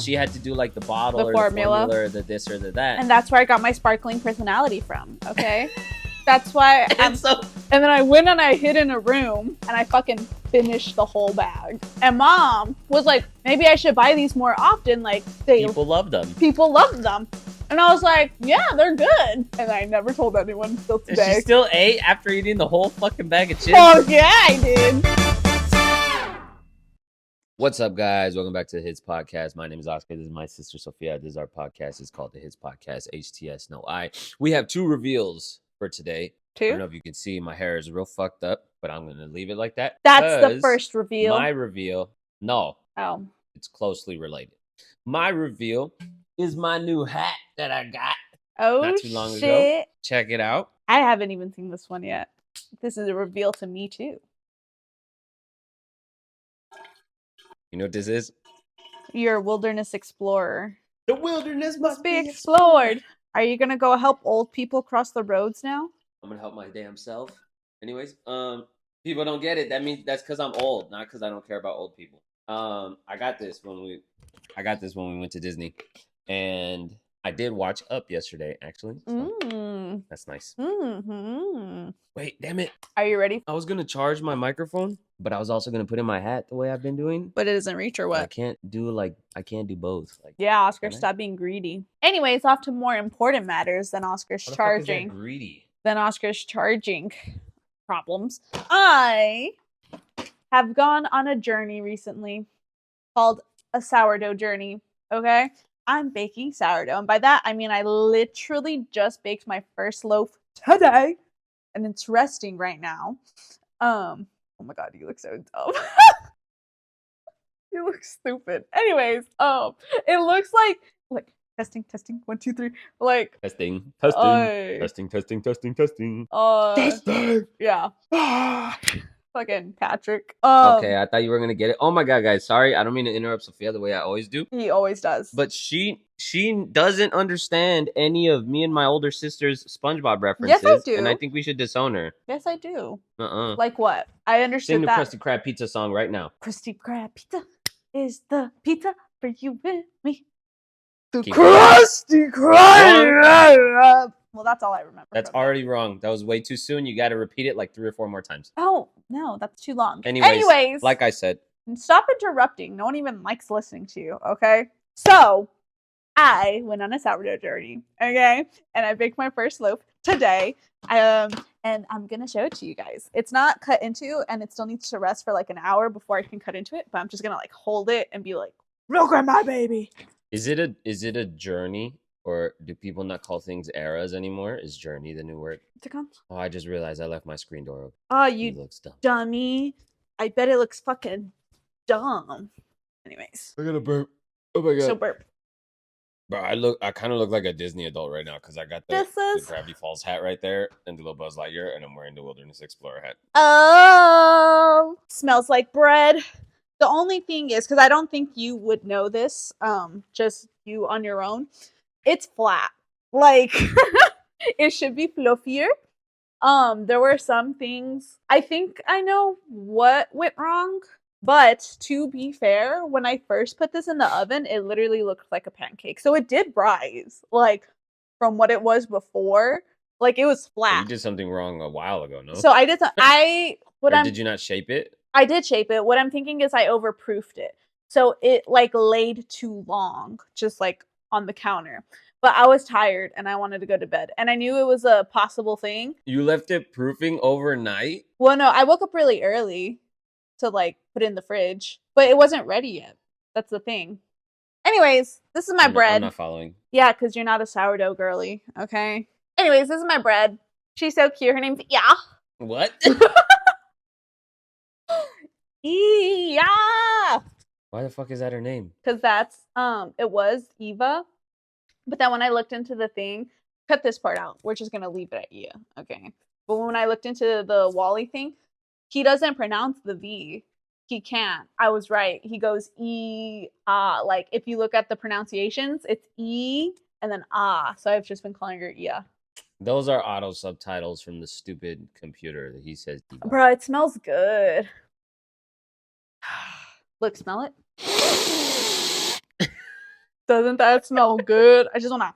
she had to do like the bottle or formula. the formula or the this or the that. And that's where I got my sparkling personality from, okay? That's why And then I went and I hid in a room and I fucking finished the whole bag. And Mom was like, maybe I should buy these more often. Like, people love them. People love them. And I was like, yeah, they're good. And I never told anyone until today. And she still ate after eating the whole fucking bag of chips? Oh, yeah, I did. What's up, guys? Welcome back to the Hits Podcast. My name is Oscar. This is my sister, Sophia. This is our podcast. It's called the Hits Podcast, HTS, no I. We have two reveals for today. I don't know if you can see, my hair is real fucked up, but I'm going to leave it like that. That's the first reveal. My reveal, no. Oh. It's closely related. My reveal is my new hat that I got not too long ago. Check it out. I haven't even seen this one yet. This is a reveal to me, too. You know what this is? You're a wilderness explorer. The wilderness must be explored. Are you going to go help old people cross the roads now? I'm going to help my damn self. Anyways, people don't get it. That means that's because I'm old, not because I don't care about old people. I got this when we went to Disney, and I did watch Up yesterday, actually. So that's nice. Mm-hmm. Wait, damn it. Are you ready? I was going to charge my microphone, but I was also going to put in my hat the way I've been doing. But it doesn't reach or what? I can't do both. Yeah, Oscar, stop being greedy. Anyways, off to more important matters than Oscar's charging. Fuck is that greedy? Than Oscar's charging problems. I have gone on a journey recently called a sourdough journey, okay? I'm baking sourdough, and by that, I mean I literally just baked my first loaf today, and it's resting right now. Oh my god, you look so dumb. You look stupid. Anyways, it looks like testing, 1, 2, 3, like testing. Yeah. Fucking Patrick. Okay, I thought you were gonna get it. Oh my god, guys, sorry, I don't mean to interrupt Sophia the way I always do. He always does. But she doesn't understand any of me and my older sister's SpongeBob references. Yes, I do. And I think we should disown her. Yes, I do. Uh-uh. Like what? I understood Sing the that. Krusty Krab pizza song right now. Krusty Krab pizza is the pizza for you and me. The Keep Krusty Krab. Well, that's all I remember. That's already wrong. That was way too soon. You got to repeat it like 3 or 4 more times. Oh, no, that's too long. Anyways, like I said. Stop interrupting. No one even likes listening to you, okay? So, I went on a sourdough journey, okay? And I baked my first loaf today. And I'm going to show it to you guys. It's not cut into, and it still needs to rest for like an hour before I can cut into it. But I'm just going to like hold it and be like, look at my baby. Is it a journey? Or do people not call things eras anymore? Is journey the new word? Oh, I just realized I left my screen door open. Oh, you looks dumb. Dummy. I bet it looks fucking dumb. Anyways. I got a burp. Oh my god. So burp. Bro, I kind of look like a Disney adult right now because I got the Gravity Falls hat right there and the little Buzz Lightyear, and I'm wearing the Wilderness Explorer hat. Oh, smells like bread. The only thing is, because I don't think you would know this, just you on your own, it's flat. Like, it should be fluffier. There were some things, I think I know what went wrong, but to be fair, when I first put this in the oven, it literally looked like a pancake. So it did rise, like, from what it was before. Like, it was flat. You did something wrong a while ago, no? So I did did you not shape it? I did shape it. What I'm thinking is I overproofed it. So it, like, laid too long, just, like, on the counter. But I was tired and I wanted to go to bed. And I knew it was a possible thing. You left it proofing overnight? Well, no, I woke up really early to like put it in the fridge. But it wasn't ready yet. That's the thing. Anyways, this is my bread. I'm not following. Yeah, because you're not a sourdough girly, okay? Anyways, this is my bread. She's so cute. Her name's Yeah. What? Yeah. Why the fuck is that her name? Because that's, it was Eva. But then when I looked into the thing, cut this part out. We're just going to leave it at Eva, okay? But when I looked into the Wally thing, he doesn't pronounce the V. He can't. I was right. He goes like, if you look at the pronunciations, it's E and then So I've just been calling her Ia. Those are auto subtitles from the stupid computer that he says. Bro, it smells good. Look, smell it. Doesn't that smell good? I just wanna.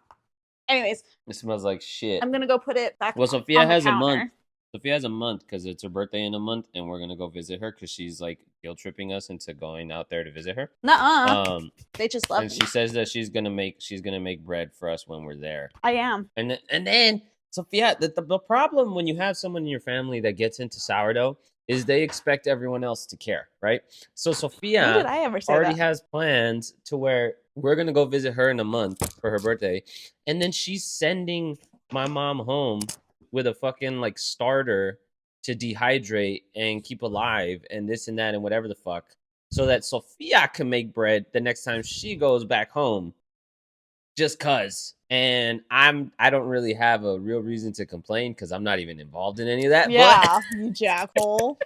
Anyways, It smells like shit. I'm gonna go put it back. Well, Sophia on the has a counter. month. Sophia has a month because it's her birthday in a month, and we're gonna go visit her because she's like guilt tripping us into going out there to visit her. Nuh-uh. They just love and me. she says that she's gonna make bread for us when we're there. I am. And then Sophia, the problem when you have someone in your family that gets into sourdough is they expect everyone else to care, right? So When did Sophia I ever say already that? has plans to where we're gonna go visit her in a month for her birthday, and then she's sending my mom home with a fucking like starter to dehydrate and keep alive and this and that and whatever the fuck, so that Sophia can make bread the next time she goes back home. Just cause. And I don't really have a real reason to complain because I'm not even involved in any of that. Yeah, you jackhole.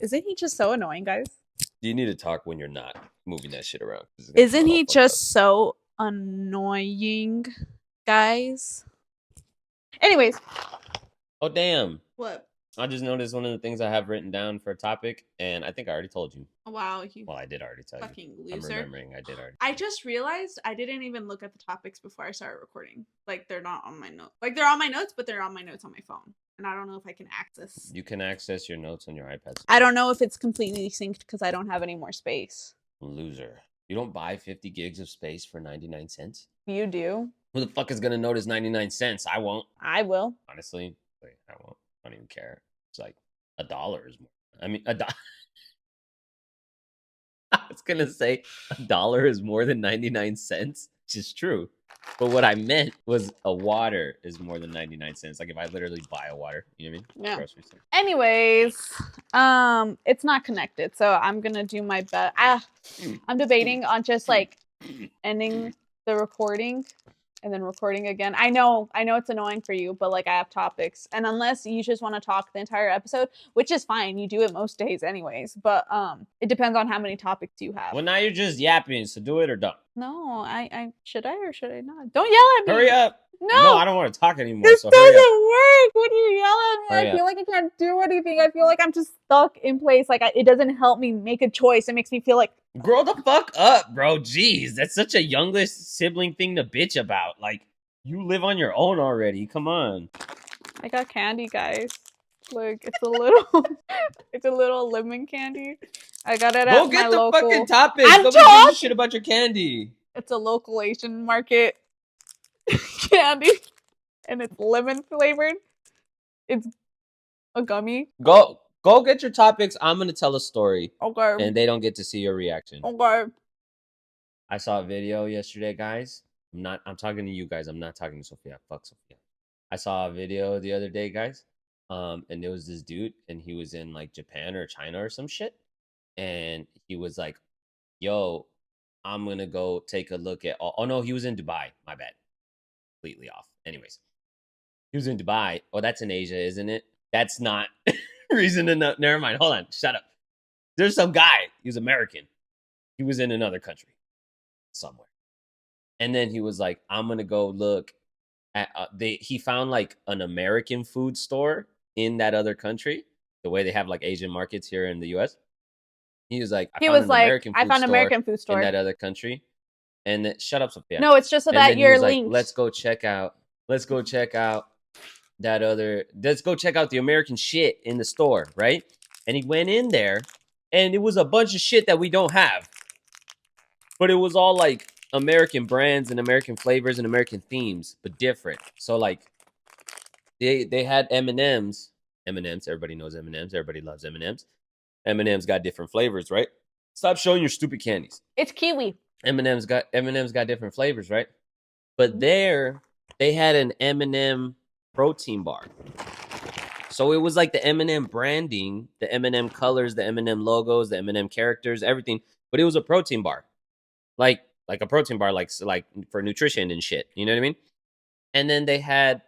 Isn't he just so annoying, guys? You need to talk when you're not moving that shit around. Isn't he just so annoying, guys? Anyways. Oh, damn. What? I just noticed one of the things I have written down for a topic, and I think I already told you. Wow. Well, I did already tell you. Fucking loser. I'm remembering I did already. I just realized I didn't even look at the topics before I started recording. Like, they're not on my notes. Like, they're on my notes, but they're on my notes on my phone. And I don't know if I can access. You can access your notes on your iPad. I don't know if it's completely synced because I don't have any more space. Loser. You don't buy 50 gigs of space for 99 cents? You do. Who the fuck is going to notice 99 cents? I won't. I will. Honestly, I won't. I don't even care. It's like $1 is more. I mean, $1. I was going to say $1 is more than 99 cents, which is true. But what I meant was a water is more than 99 cents. Like if I literally buy a water, you know what I mean? Yeah. Grocery store. Anyways, it's not connected, so I'm gonna do my best. I'm debating on just like ending the recording and then recording again. I know it's annoying for you, but like I have topics, and unless you just want to talk the entire episode, which is fine, you do it most days anyways. But it depends on how many topics you have. Well, now you're just yapping, so do it or don't. No, I should I or should I not? Don't yell at me. Hurry up. No, I don't want to talk anymore. This so doesn't work when you yell at me. Hurry I feel like I can't do anything. I feel like I'm just stuck in place. Like it doesn't help me make a choice. It makes me feel like grow the fuck up, bro. Jeez, that's such a youngest sibling thing to bitch about. Like you live on your own already. Come on. I got candy, guys. Like it's a little lemon candy. I got it at Go get my the local fucking topics. I'm Don't be giving shit about your candy. It's a local Asian market candy, and it's lemon flavored. It's a gummy. Go get your topics. I'm gonna tell a story. Okay. And they don't get to see your reaction. Okay. I saw a video yesterday, guys. I'm talking to you guys. I'm not talking to Sophia. Fuck Sophia. I saw a video the other day, guys. And there was this dude, and he was in like Japan or China or some shit. And he was like, yo, I'm gonna go take a look at oh no, he was in Dubai. My bad. Completely off. Anyways. He was in Dubai. Oh, that's in Asia, isn't it? That's not reason enough. Never mind. Hold on. Shut up. There's some guy. He was American. He was in another country. Somewhere. And then he was like, I'm gonna go look at he found like an American food store in that other country, the way they have like Asian markets here in the US. He was like, I found American food store in that other country. And then, shut up, Sophia. No, it's just so that you're linked. Like, let's go check out that other. Let's go check out the American shit in the store, right? And he went in there, and it was a bunch of shit that we don't have, but it was all like American brands and American flavors and American themes, but different. So like, they had M&Ms. M&Ms. Everybody knows M&Ms. Everybody loves M&Ms. M&Ms got different flavors, right? Stop showing your stupid candies. It's kiwi. M&Ms got different flavors, right? But there, they had an M&M protein bar. So it was like the M&M branding, the M&M colors, the M&M logos, the M&M characters, everything. But it was a protein bar, like a protein bar, like for nutrition and shit. You know what I mean? And then they had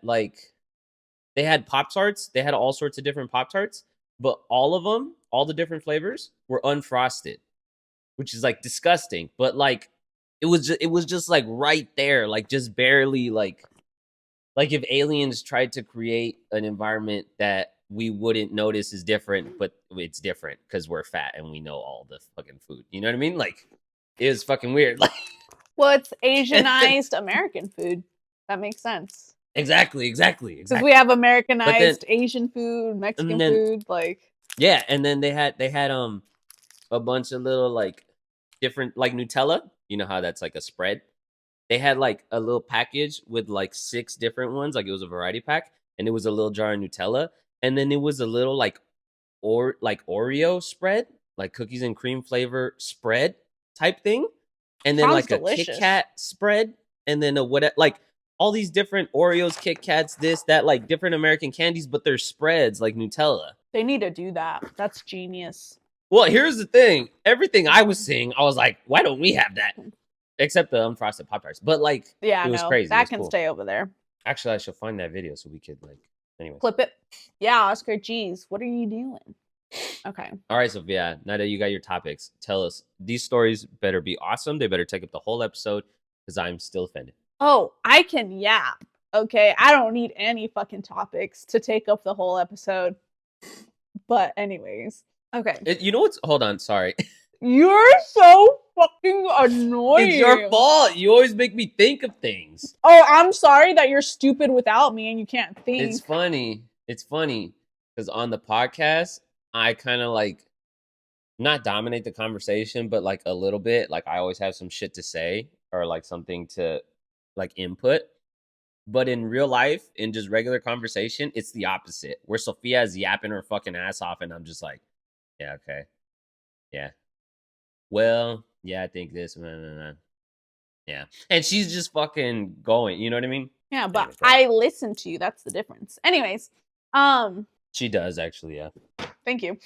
Pop-Tarts. They had all sorts of different Pop-Tarts, but all of them, all the different flavors were unfrosted, which is like disgusting. But like it was just like right there, like just barely like if aliens tried to create an environment that we wouldn't notice is different, but it's different because we're fat and we know all the fucking food. You know what I mean? Like it was fucking weird. Like Well, it's Asianized American food. That makes sense. Exactly. Because we have But then, Americanized Asian food, and Mexican then, food, like yeah, and then they had a bunch of little like different like Nutella. You know how that's like a spread. They had like a little package with like 6 different ones, like it was a variety pack, and it was a little jar of Nutella, and then it was a little like Oreo spread, like cookies and cream flavor spread type thing, and then sounds like a Kit delicious. Kat spread, and then a what like all these different Oreos, Kit Kats, this that like different American candies, but they're spreads like Nutella. They need to do that. That's genius. Well, here's the thing: everything I was seeing, I was like, why don't we have that? Except the unfrosted Pop Tarts, but like Yeah, it was no, crazy. It that was can cool. stay over there. Actually, I should find that video so we could like. Anyways. Clip it. Yeah, Oscar. Geez, what are you doing? Okay. All right, Sophia. Now that you got your topics, tell us these stories better be awesome. They better take up the whole episode because I'm still offended. Oh, I can yap. Okay, I don't need any fucking topics to take up the whole episode. But anyways, okay. You know what's? Hold on. Sorry. You're so fucking annoying. It's your fault. You always make me think of things. Oh, I'm sorry that you're stupid without me and you can't think. It's funny. It's funny because on the podcast, I kind of like not dominate the conversation, but like a little bit. Like I always have some shit to say or like something to like input. But in real life, in just regular conversation, it's the opposite. Where Sophia is yapping her fucking ass off, and I'm just like, yeah, okay, yeah. Well, yeah, I think this, yeah, and she's just fucking going. You know what I mean? Yeah, but Anyways, I listen to you. That's the difference. Anyways, she does actually, yeah. Thank you.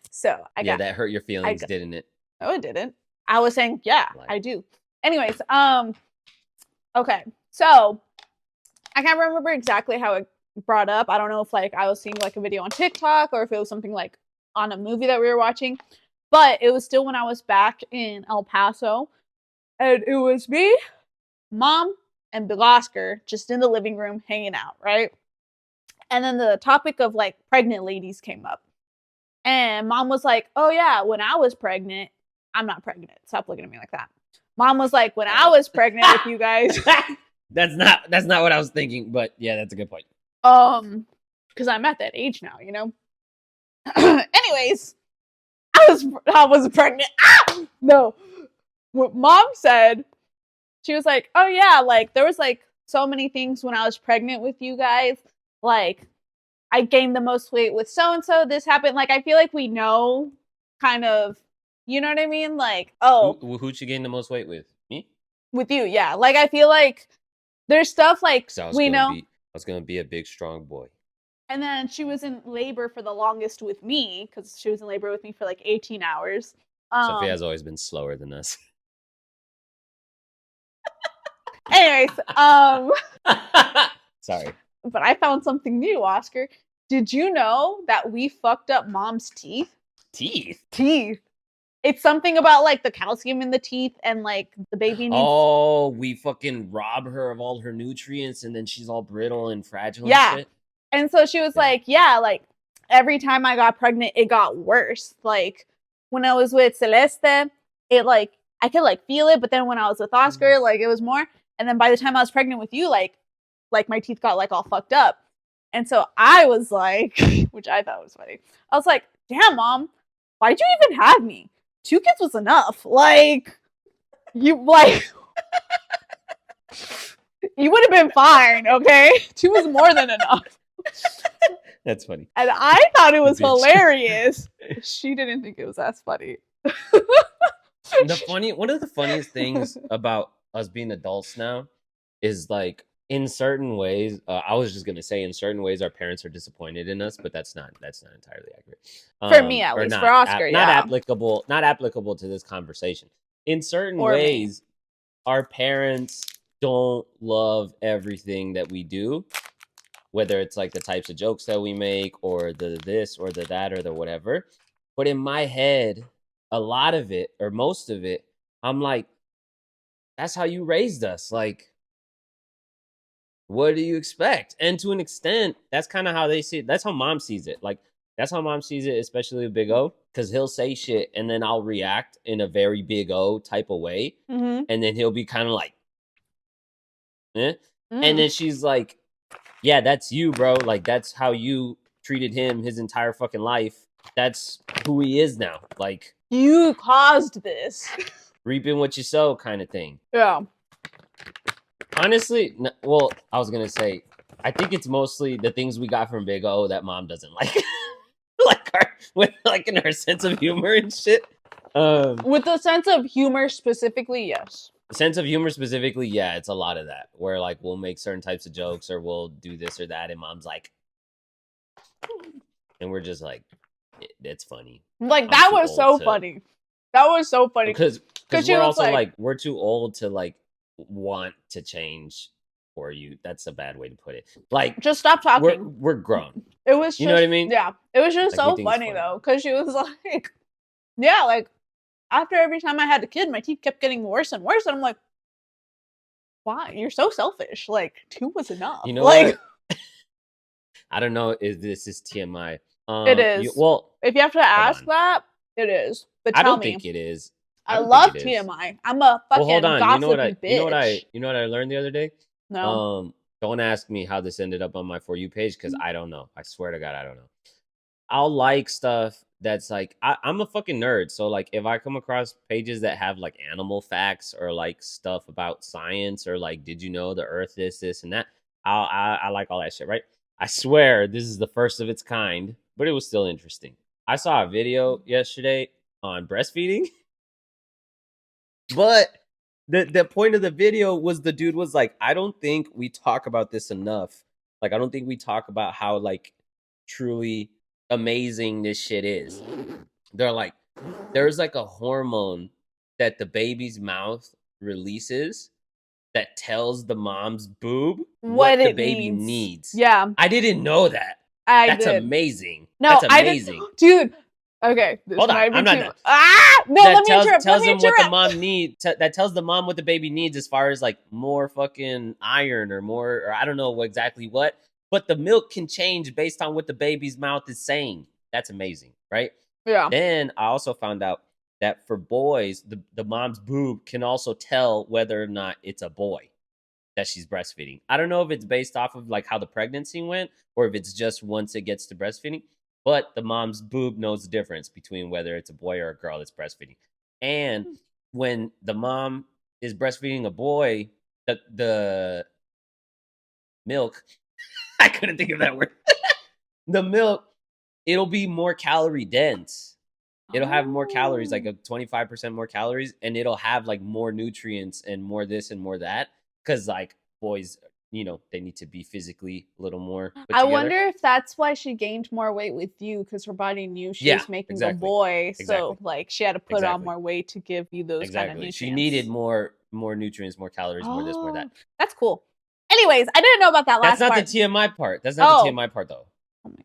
So yeah, that hurt your feelings, didn't it? No, it didn't. I was saying, yeah, I do. Anyways, okay, so I can't remember exactly how it brought up. I don't know if like I was seeing like a video on TikTok or if it was something like on a movie that we were watching, but it was still when I was back in El Paso, and it was me, Mom, and Big Oscar just in the living room hanging out, right? And then the topic of like pregnant ladies came up. And Mom was like, oh yeah, when I was pregnant, I'm not pregnant. Stop looking at me like that. Mom was like, when I was pregnant with you guys. That's not what I was thinking, but yeah, that's a good point. Because I'm at that age now, you know? Anyways, I was pregnant. No. What Mom said, she was like, oh yeah, like there was like so many things when I was pregnant with you guys. Like I gained the most weight with so-and-so, this happened. Like I feel like we know kind of, you know what I mean? Like, oh. Who'd you gain the most weight with? Me? With you, yeah. Like I feel like there's stuff like we know. I was gonna be a big, strong boy. And then she was in labor for the longest with me because she was in labor with me for like 18 hours. Sophia's always been slower than us. Anyways, sorry. But I found something new, Oscar. Did you know that we fucked up Mom's teeth? Teeth. It's something about like the calcium in the teeth and like the baby needs. Oh, we fucking rob her of all her nutrients and then she's all brittle and fragile. Yeah. And shit. And so she was like, yeah, like every time I got pregnant, it got worse. Like when I was with Celeste, it like I could like feel it, but then when I was with Oscar, like it was more. And then by the time I was pregnant with you, like my teeth got like all fucked up. And so I was like, which I thought was funny. I was like, damn, Mom, why'd you even have me? 2 kids was enough. Like, you like, you would have been fine, okay? 2 was more than enough. That's funny. And I thought it was hilarious. She didn't think it was as funny. One of the funniest things about us being adults now is like, in certain ways, I was just gonna say, in certain ways, our parents are disappointed in us, but that's not entirely accurate. For me, at least, for Oscar, not applicable to this conversation. In certain ways, our parents don't love everything that we do, whether it's like the types of jokes that we make, or the this, or the that, or the whatever. But in my head, a lot of it, or most of it, I'm like, that's how you raised us, like. What do you expect? And to an extent, that's kind of how they see it. That's how Mom sees it. Like, that's how Mom sees it, especially with Big O. because he'll say shit and then I'll react in a very big O type of way, Mm-hmm. and then he'll be kind of like, eh? And Mm. then she's like, yeah, that's you, bro. Like, that's how you treated him his entire fucking life. That's who he is now. Like, You caused this. reaping what you sow kind of thing. Yeah. Honestly, well, I was going to say, I think it's mostly the things we got from Big O that mom doesn't like. Like in her sense of humor and shit. With the sense of humor specifically, yes. Sense of humor specifically, yeah, it's a lot of that. Where like we'll make certain types of jokes or we'll do this or that, and mom's like, and we're just like, it's funny. Like that was so funny. That was so funny because we're also like we're too old to like want to change for you. That's a bad way to put it. Like, just stop talking. We're grown. It was, you know what I mean? Yeah, it was just like, so funny though, because she was like, yeah, like after every time I had a kid, my teeth kept getting worse and worse, and I'm like, why? You're so selfish. Like 2 was enough. You know, like what? I don't know if this is TMI. It is. If you have to ask that, it is. But I don't think it is. I love TMI. I'm a fucking gossipy bitch. You know what I learned the other day? No. Don't ask me how this ended up on my For You page because I don't know. I swear to God, I don't know. I'll like stuff that's like I'm a fucking nerd. So like if I come across pages that have like animal facts or like stuff about science or like did you know the Earth this and that, I like all that shit, right? I swear this is the first of its kind, but it was still interesting. I saw a video yesterday on breastfeeding, but the point of the video was the dude was like, I don't think we talk about this enough. Like, I don't think we talk about how like truly amazing this shit is. They're like, there's like a hormone that the baby's mouth releases that tells the mom's boob what the baby needs. Yeah. I didn't know that. That's amazing. No, that's amazing. I didn't. Dude. Okay. Hold on. I'm not done. No, let me interrupt. Tells them what the mom needs. That tells the mom what the baby needs as far as like more fucking iron or more, or I don't know exactly what. But the milk can change based on what the baby's mouth is saying. That's amazing, right? Yeah. Then I also found out that for boys, the mom's boob can also tell whether or not it's a boy that she's breastfeeding. I don't know if it's based off of like how the pregnancy went or if it's just once it gets to breastfeeding, but the mom's boob knows the difference between whether it's a boy or a girl that's breastfeeding. And when the mom is breastfeeding a boy, the milk, I couldn't think of that word. The milk, it'll be more calorie dense. It'll have more calories, like a 25% more calories, and it'll have like more nutrients and more this and more that. Because like boys, you know, they need to be physically a little more put together. I wonder if that's why she gained more weight with you, because her body knew she was making a boy. So like she had to put on more weight to give you those kind of nutrients. She needed more nutrients, more calories, more this, more that. That's cool. Anyways, I didn't know about that last part. That's not the TMI part. That's not the TMI part though.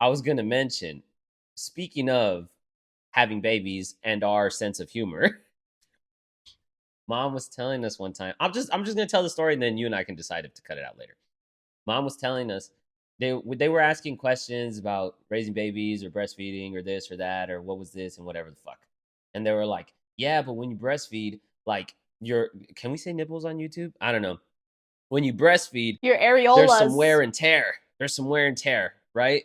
I was gonna mention, speaking of having babies and our sense of humor. Mom was telling us one time. I'm just gonna tell the story and then you and I can decide if to cut it out later. Mom was telling us they were asking questions about raising babies or breastfeeding or this or that or what was this and whatever the fuck. And they were like, yeah, but when you breastfeed, like can we say nipples on YouTube? I don't know. When you breastfeed, your areolas, there's some wear and tear. Right?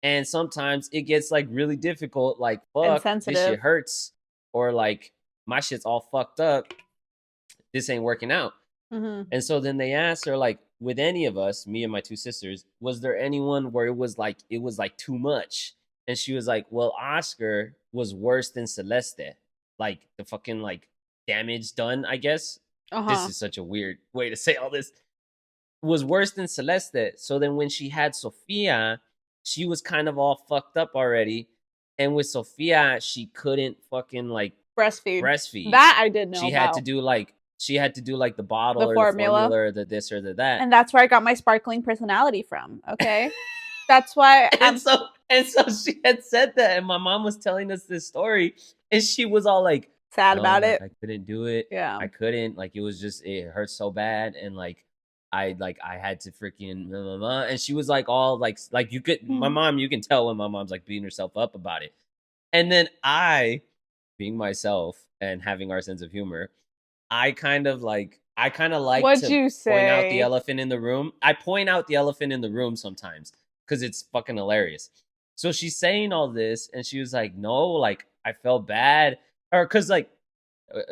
And sometimes it gets like really difficult, like fuck, this shit hurts, or like my shit's all fucked up. This ain't working out. Mm-hmm. And so then they asked her, like, with any of us, me and my 2 sisters, was there anyone where it was like too much? And she was like, well, Oscar was worse than Celeste. Like the fucking like damage done, I guess. This is such a weird way to say all this. Was worse than Celeste. So then when she had Sophia, she was kind of all fucked up already. And with Sophia, she couldn't fucking like breastfeed. That I did know. She had to do like the bottle or the formula or the this or the that. And that's where I got my sparkling personality from. Okay. That's why. And so she had said that, and my mom was telling us this story, and she was all like sad about it. I couldn't do it. Yeah. I couldn't. Like it hurt so bad, and like I had to freaking blah, blah, blah. And she was like all like you could my mom, you can tell when my mom's like beating herself up about it. And then I, being myself and having our sense of humor, I kind of like What'd to you point out the say? elephant in the room. I point out the elephant in the room sometimes because it's fucking hilarious. So she's saying all this, and she was like, "No, like I felt bad," or because like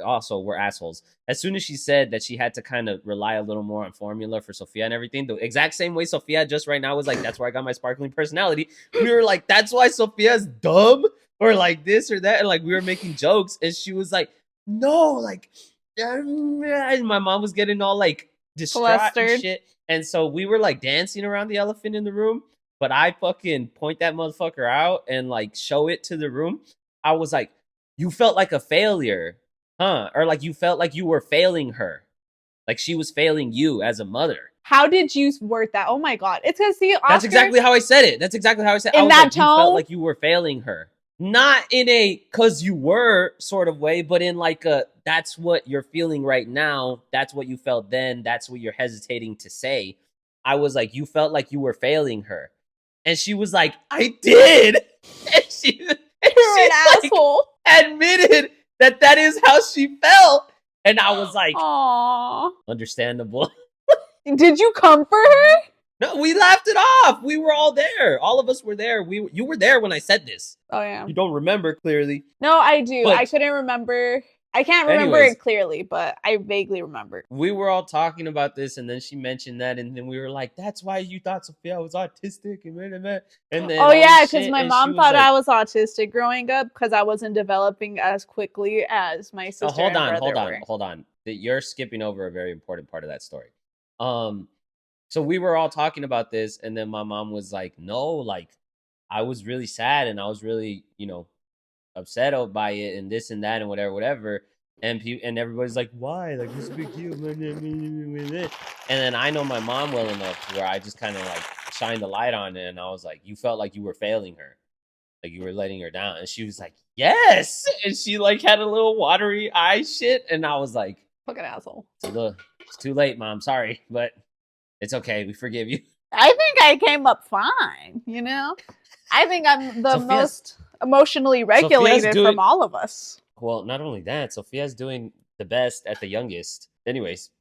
also we're assholes. As soon as she said that she had to kind of rely a little more on formula for Sophia and everything, the exact same way Sophia just right now was like, "That's where I got my sparkling personality." We were like, "That's why Sophia's dumb," or like this or that, and like we were making jokes, and she was like, "No, like." And my mom was getting all like distraught and Flustered. shit. And so we were like dancing around the elephant in the room, but I fucking point that motherfucker out and like show it to the room. I was like, "You felt like a failure, huh?" Or like you felt like you were failing her. Like she was failing you as a mother. How did you word that? Oh my god. It's because see, That's Oscar, exactly how I said it. That's exactly how I said it. I in was that like, you felt tone, like you were failing her. Not in a cause you were sort of way, but in like a that's what you're feeling right now. That's what you felt then. That's what you're hesitating to say. I was like, you felt like you were failing her. And she was like, I did. And you're she an like asshole. admitted that that is how she felt. And I was like, Aww. understandable. Did you comfort her? No, we laughed it off. We were all there. All of us were there. You were there when I said this. Oh yeah. You don't remember clearly. No, I do. I But couldn't remember. I can't remember anyways, it clearly, but I vaguely remember. we were all talking about this, and then she mentioned that, and then we were like, "That's why you thought Sophia was autistic," and then Oh all yeah, this because shit. my And she mom was thought like, I was autistic growing up because I wasn't developing as quickly as my sister hold and on, brother were. hold on. That you're skipping over a very important part of that story. Um, so we were all talking about this, and then my mom was like, "No, like I was really sad, and I was really, upset by it, and this and that, and whatever." And everybody's like, "Why? Like, what's the big deal?" And then I know my mom well enough where I just kind of like shined the light on it, and I was like, "You felt like you were failing her, like you were letting her down." And she was like, "Yes," and she like had a little watery eye shit, and I was like, Fucking asshole. It's too late, Mom. Sorry, but it's okay. We forgive you." I think I came up fine, you know? I think I'm the Sophia's most emotionally regulated doing from all of us. well. Not only that, Sophia's doing the best at the youngest. Anyways,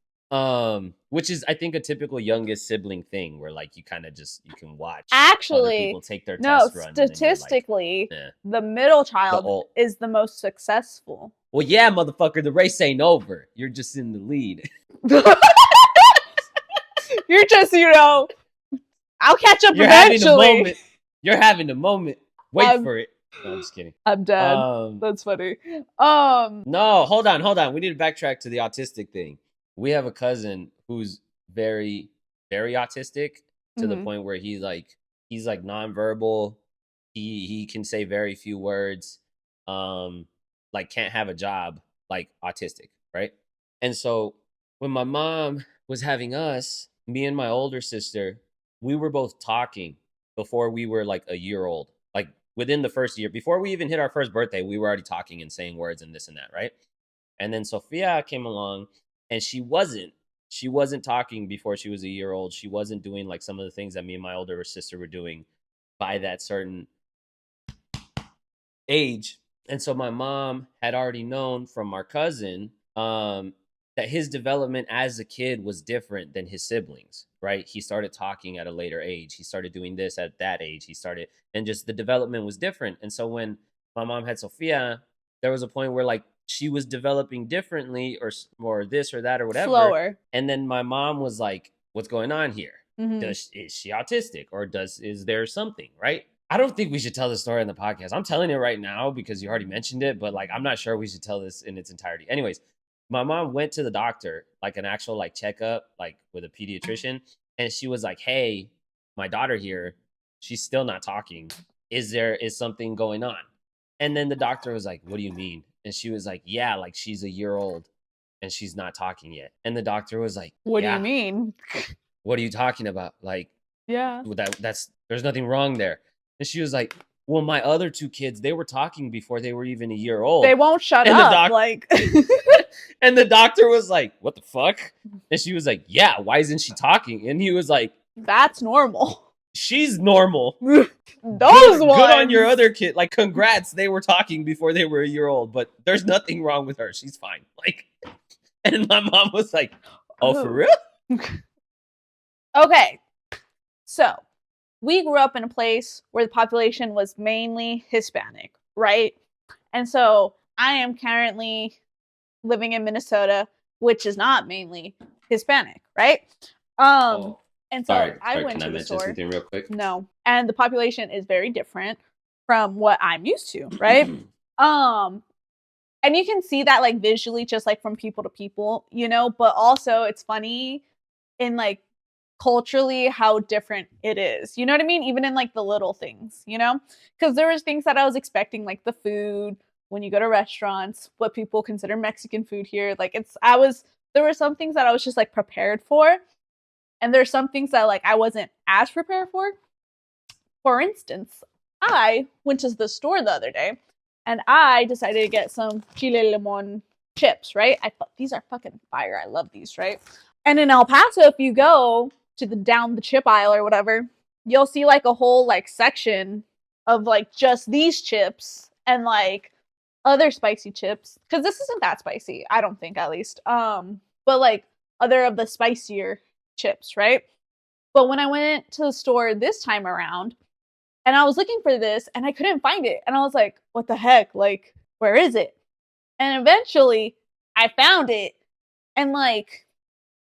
which is I think a typical youngest sibling thing where like you kind of just you can watch other Actually, people take their no, test run, and then you're like, statistically, eh. the middle The child old. is the most successful. Well, yeah, motherfucker, the race ain't over. You're just in the lead. You're just, I'll catch up You're having a eventually. moment. You're having a moment. Wait for it. No, I'm just kidding. I'm dead. That's funny. No, hold on. We need to backtrack to the autistic thing. We have a cousin who's very, very autistic to the point where he's like nonverbal. He can say very few words. Like can't have a job. Like autistic, right? And so when my mom was having us, me and my older sister, we were both talking before we were like a year old. Like within the first year, before we even hit our first birthday, we were already talking and saying words and this and that, right? And then Sophia came along and she wasn't talking before she was a year old. She wasn't doing like some of the things that me and my older sister were doing by that certain age. And so my mom had already known from our cousin that his development as a kid was different than his siblings, right? He started talking at a later age. He started doing this at that age. And just the development was different. And so when my mom had Sophia, there was a point where like she was developing differently or this or that or whatever. slower. And then my mom was like, what's going on here? Mhm. Is she autistic or is there something, right? I don't think we should tell the story in the podcast. I'm telling it right now because you already mentioned it, but like I'm not sure we should tell this in its entirety. Anyways, my mom went to the doctor, like an actual like checkup, like with a pediatrician, and she was like, "Hey, my daughter here, she's still not talking. Is something going on?" And then the doctor was like, "What do you mean?" And she was like, "Yeah, like she's a year old and she's not talking yet." And the doctor was like, What do "Yeah, you mean? what are you talking about? Like Yeah. that's there's nothing wrong there." And she was like, "Well, my other two kids, they were talking before they were even a year old." They won't shut And the up. Like and the doctor was like, "What the fuck?" And she was like, "Yeah, why isn't she talking?" And he was like, that's normal. she's normal. Those Good ones. on your other kid. Like, congrats. Those Good ones. on your other kid. Like, congrats. They were talking before they were a year old, but there's nothing wrong with her. She's fine. Like, and my mom was like, "Oh, for real?" Okay, so we grew up in a place where the population was mainly Hispanic, right? And so I am currently living in Minnesota, which is not mainly Hispanic, right? Oh, And so sorry. I went Can to I the mention store. something real quick? No, and the population is very different from what I'm used to, right? And you can see that like visually, just like from people to people, you know. But also, it's funny in like culturally how different it is. You know what I mean? Even in like the little things, you know? Because there was things that I was expecting, like the food when you go to restaurants, what people consider Mexican food here. Like there were some things that I was just like prepared for, and there's some things that like I wasn't as prepared for. For instance, I went to the store the other day and I decided to get some chile limon chips, right? I thought these are fucking fire. I love these, right? And in El Paso, if you go to the down the chip aisle or whatever, you'll see like a whole like section of like just these chips and like other spicy chips. Because this isn't that spicy, I don't think, at least. But like other of the spicier chips, right? But when I went to the store this time around, and I was looking for this and I couldn't find it. And I was like, what the heck? Like, where is it? And eventually I found it. And like,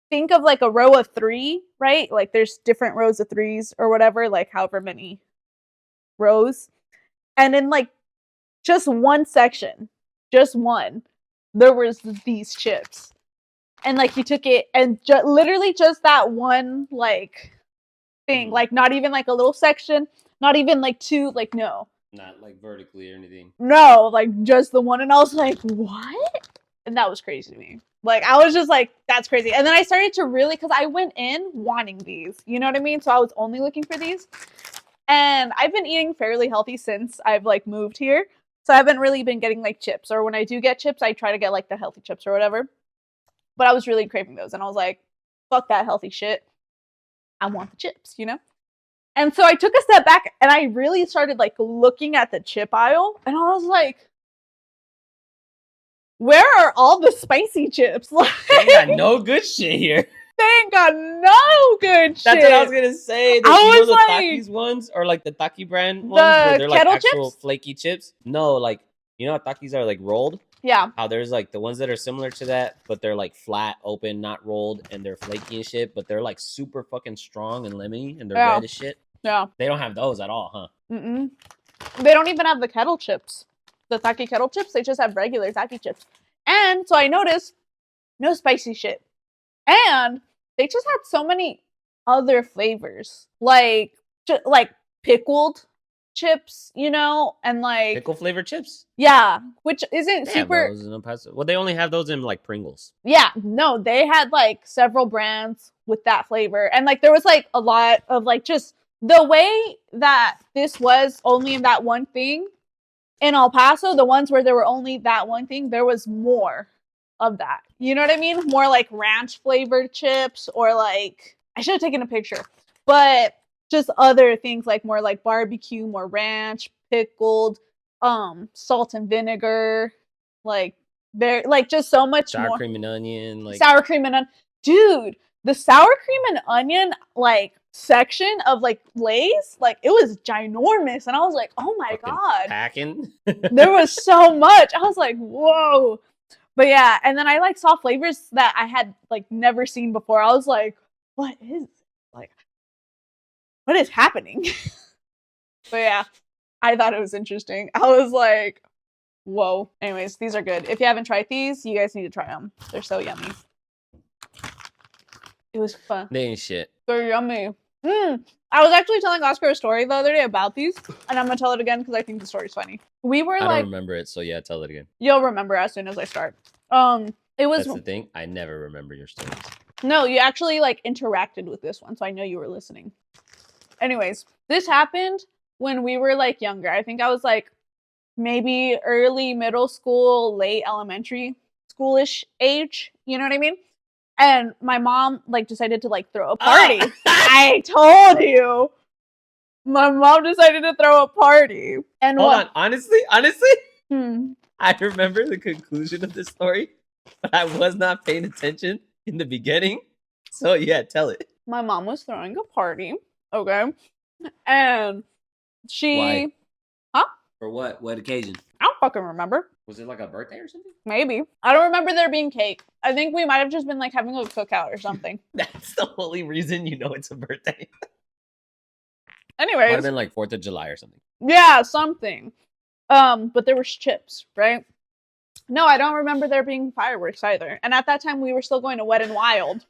think of like a row of 3, right? Like there's different rows of 3s or whatever, like however many rows. And in like just one section, just one, there was these chips. And like you took it and literally just that one like thing, like not even like a little section, not even like 2, like no. Not like vertically or anything. No, like just the one. And I was like, what? And that was crazy to me. Like, I was just like, that's crazy. And then I started to really, because I went in wanting these. You know what I mean? So I was only looking for these. And I've been eating fairly healthy since I've like moved here. So I haven't really been getting like chips. Or when I do get chips, I try to get like the healthy chips or whatever. But I was really craving those. And I was like, fuck that healthy shit. I want the chips, you know? And so I took a step back and I really started like looking at the chip aisle. And I was like, where are all the spicy chips? Like, they ain't got no good shit here. They ain't got no good shit. That's what I was gonna say. You know the Takis ones, or like the Taki brand ones, where they're like actual chips? Flaky chips. No, like you know how Takis are like rolled. Yeah. How there's like the ones that are similar to that, but they're like flat, open, not rolled, and they're flaky and shit. But they're like super fucking strong and lemony, and they're red as shit. Yeah. They don't have those at all, huh? Mm-mm. They don't even have the kettle chips. The Taki kettle chips. They just have regular Taki chips. And so I noticed no spicy shit. And they just had so many other flavors. Like pickled chips, you know, and like pickle flavored chips. Yeah, which isn't they super. Have those in El Paso. Well, they only have those in like Pringles. Yeah, no, they had like several brands with that flavor, and like there was like a lot of like just the way that this was only in that one thing. In El Paso, the ones where there were only that one thing, there was more of that. You know what I mean? More like ranch flavored chips, or like I should have taken a picture, but just other things like more like barbecue, more ranch, pickled, salt and vinegar, like there, like just so much sour more. Cream and onion, like sour cream and onion, dude. The sour cream and onion like section of like Lay's, like it was ginormous, and I was like, oh my god, packing. There was so much. I was like, whoa. But yeah, and then I like saw flavors that I had like never seen before. I was like, what is happening? But yeah, I thought it was interesting. I was like, whoa. Anyways, these are good. If you haven't tried these, you guys need to try them. They're so yummy. It was fun. They ain't shit. They're yummy. I was actually telling Oscar a story the other day about these, and I'm gonna tell it again because I think the story's funny. I don't remember it, so yeah, tell it again. You'll remember as soon as I start. It was. That's the thing. I never remember your stories. No, you actually like interacted with this one, so I know you were listening. Anyways, this happened when we were like younger. I think I was like maybe early middle school, late elementary schoolish age. You know what I mean? And my mom like decided to like throw a party. I told you. My mom decided to throw a party. And Hold on. Honestly, Hmm. I remember the conclusion of this story, but I was not paying attention in the beginning. So yeah, tell it. My mom was throwing a party, okay? And she Why? Huh? For what? What occasion? I don't fucking remember. Was it like a birthday or something? Maybe. I don't remember there being cake. I think we might have just been like having a cookout or something. That's the only reason you know it's a birthday. Might Anyways. have been like 4th of July or something. Yeah, something. But there was chips, right? No, I don't remember there being fireworks either. And at that time, we were still going to Wet and Wild.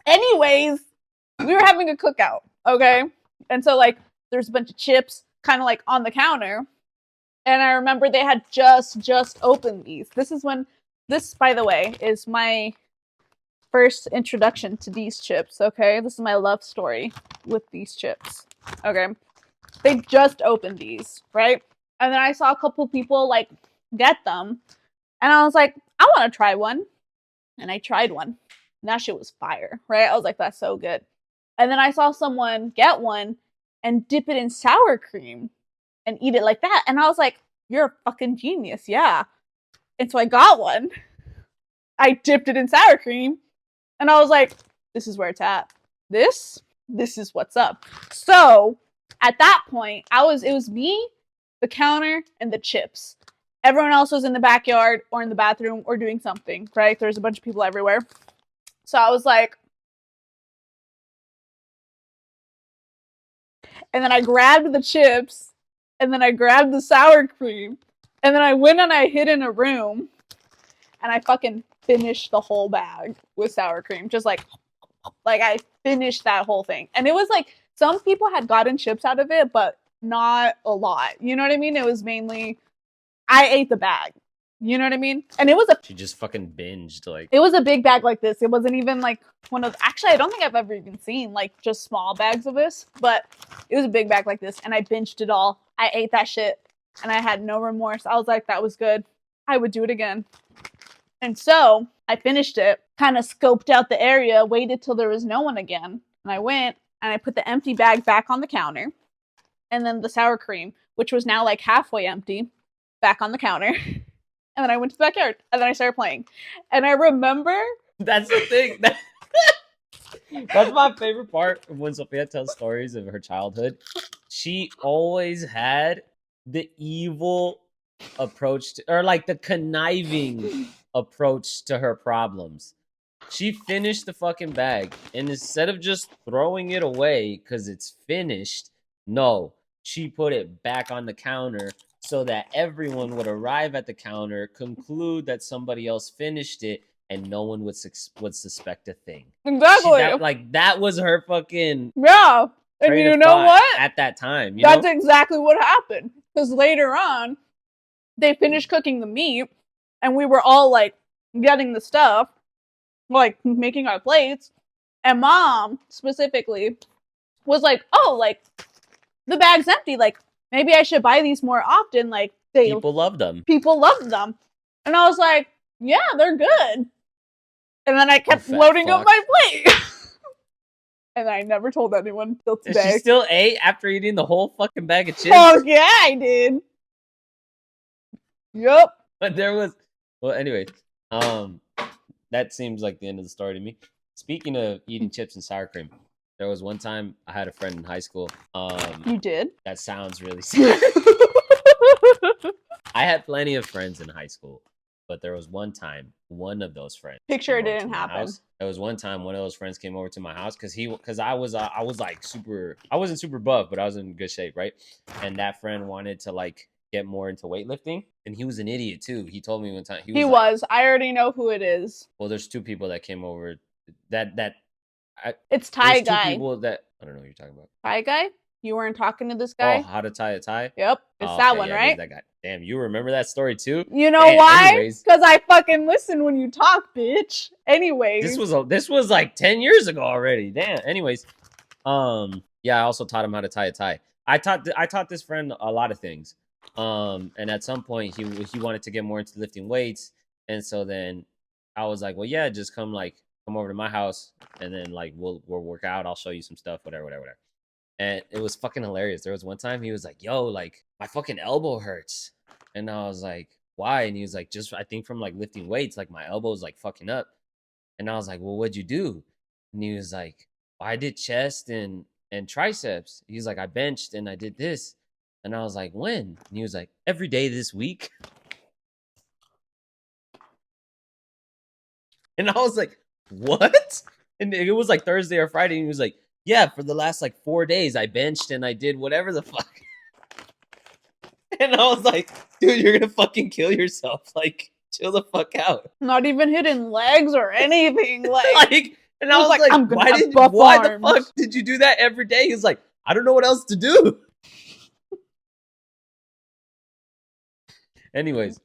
Anyways, we were having a cookout, okay? And so, like, there's a bunch of chips kind of, like, on the counter. And I remember they had just opened these. This, by the way, is my first introduction to these chips, okay? This is my love story with these chips, okay? They just opened these, right? And then I saw a couple people, like, get them. And I was like, I want to try one. And I tried one. And that shit was fire, right? I was like, that's so good. And then I saw someone get one and dip it in sour cream and eat it like that. And I was like, you're a fucking genius, yeah. And so I got one. I dipped it in sour cream. And I was like, this is where it's at. This is what's up. So at that point, it was me, the counter, and the chips. Everyone else was in the backyard or in the bathroom or doing something, right? There's a bunch of people everywhere. So I was like, and then I grabbed the chips, and then I grabbed the sour cream, and then I went and I hid in a room, and I fucking finished the whole bag with sour cream. Just like I finished that whole thing. And it was like, some people had gotten chips out of it, but not a lot. You know what I mean? It was mainly, I ate the bag. You know what I mean? And She just fucking binged, like. It was a big bag like this. It wasn't even like one of, actually, I don't think I've ever even seen like just small bags of this, but it was a big bag like this, and I binged it all. I ate that shit, and I had no remorse. I was like, that was good. I would do it again. And so I finished it, kind of scoped out the area, waited till there was no one again, and I went and I put the empty bag back on the counter, and then the sour cream, which was now like halfway empty, back on the counter. And then I went to the backyard, and then I started playing. And I remember... That's the thing. That's my favorite part of when Sophia tells stories of her childhood. She always had the evil approach to, or like the conniving approach to her problems. She finished the fucking bag, and instead of just throwing it away because it's finished, no, she put it back on the counter so that everyone would arrive at the counter, conclude that somebody else finished it, and no one would suspect a thing. Exactly. That was her fucking... Yeah. And you know what? At that time. That's exactly what happened. Because later on, they finished cooking the meat, and we were all, like, getting the stuff, like, making our plates. And Mom, specifically, was like, oh, like, the bag's empty. Like, maybe I should buy these more often. Like, people love them. People love them. And I was like, yeah, they're good. And then I kept loading up my plate. And I never told anyone till today. And she still ate after eating the whole fucking bag of chips? Oh, yeah, I did. Yup. But there was... Well, anyway. That seems like the end of the story to me. Speaking of eating chips and sour cream, there was one time I had a friend in high school. You did? That sounds really sad. I had plenty of friends in high school, but there was one time one of those friends. Picture it didn't happen. There was one time one of those friends came over to my house because I was like super. I wasn't super buff, but I was in good shape, right? And that friend wanted to like get more into weightlifting, and he was an idiot too. He told me one time he was. I already know who it is. Well, there's two people that came over. It's Thai guy. Two people that I don't know what you're talking about. Thai guy? You weren't talking to this guy? Oh, how to tie a tie? Yep, it's that one, right? That guy. Damn, you remember that story too? You know why? Because I fucking listen when you talk, bitch. Anyways, this was like 10 years ago already. Damn. Anyways, yeah, I also taught him how to tie a tie. I taught this friend a lot of things. And at some point he wanted to get more into lifting weights, and so then I was like, well, yeah, just come over to my house, and then like we'll work out. I'll show you some stuff, whatever. And it was fucking hilarious. There was one time he was like, "Yo, like my fucking elbow hurts," and I was like, "Why?" And he was like, "Just I think from like lifting weights, like my elbow's like fucking up." And I was like, "Well, what'd you do?" And he was like, well, "I did chest and triceps." He's like, "I benched and I did this," and I was like, "When?" And he was like, "Every day this week." And I was like, "What?" And it was like Thursday or Friday, and he was like, "Yeah, for the last like 4 days, I benched and I did whatever the fuck." And I was like, "Dude, you're gonna fucking kill yourself. Like, chill the fuck out." Not even hitting legs or anything. Like, And I I was was like, like, I'm gonna have buff why the arms. fuck did you do that every day? He's like, "I don't know what else to do." Anyways,